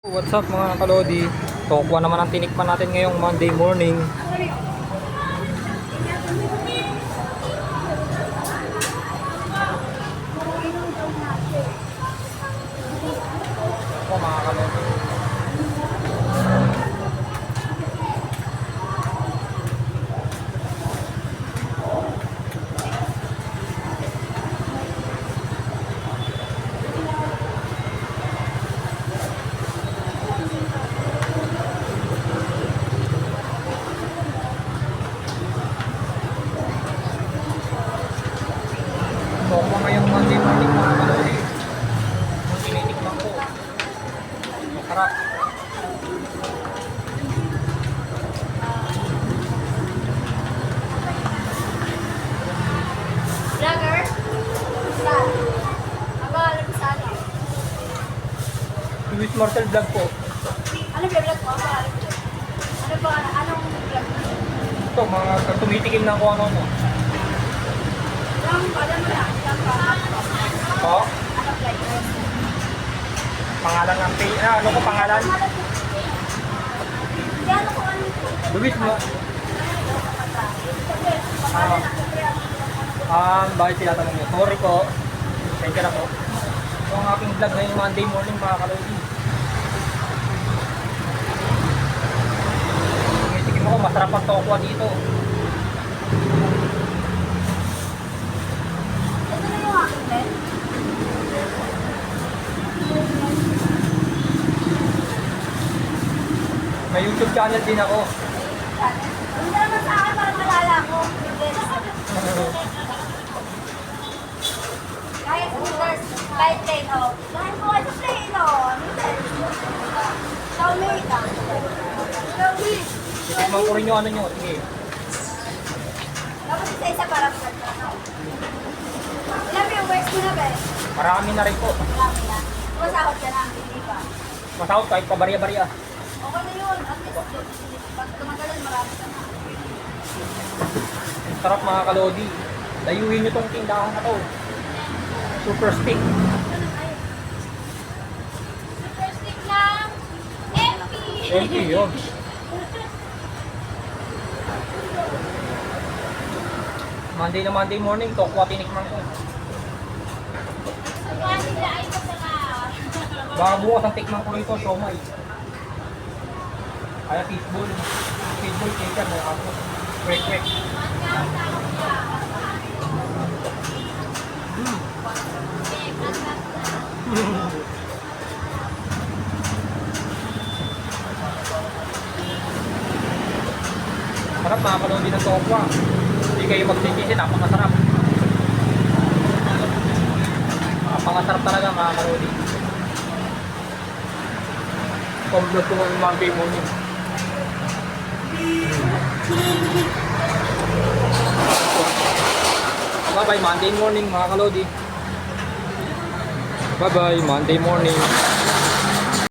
What's up mga kalodi? Tokwa naman ang tinikman natin ngayong Monday morning. Ito mga kalodi. Tokwa ngayong Monday morning mga kalodi. Yung tinitikman ko. Masarap. Vlogger? Saan? Aba, alam mo saan eh. Luis Marcel vlog po. Ano ba vlog mo? Aba, alam ko. Ano ba? Anong vlog mo? Ito mga tumitikim na kung ano. Alam mo lang. Alam ba? Po. Ano vlog mo? Pangalan ng page. Ano ko pangalan? Hindi ano kung ano ito. Luis mo. Bakit tinatanong niyo? Sorry po. Thank you na po. Ito ang aking vlog ngayong Monday morning mga kalodi. Tingin mo ko masarap ang tokwa dito. Ito na yung aking bed. May YouTube channel din ako. Hindi naman sa akin para malala ko. Kaya scooters, kahit plane, oh. Dahil po kayo sa plane, oh. Xiaomi lang. Xiaomi. Titikman ko rin yung ano nyo. Sige. Tapos isa-isa para sa ano. Ilan mo yung works mo na, be? Marami na rin po. Marami na. Masakot ka na, hindi pa. Masahot kahit pabarya-barya. Okay na yun. At least, pag tumagalan, marami ka na. Sarap mga kalodi. Dayuhin nyo tong tindahan na to. Super stick. Super stick lang. MP! Empty yun. Monday na Monday morning, tokwa tinikman ko. Ang nila ay masarap. Baka bukas ang tikman ko rito, siomay. Kaya fishball. Fishball chicken, may ako. Kwek-kwek. Sarap mga kalodi ng tokwa. Hindi kayo magsisisi, napakasarap. Napakasarap talaga mga kalodi. Complete ko ng Monday morning. Bye bye Monday morning mga kalodi. Bye bye Monday morning.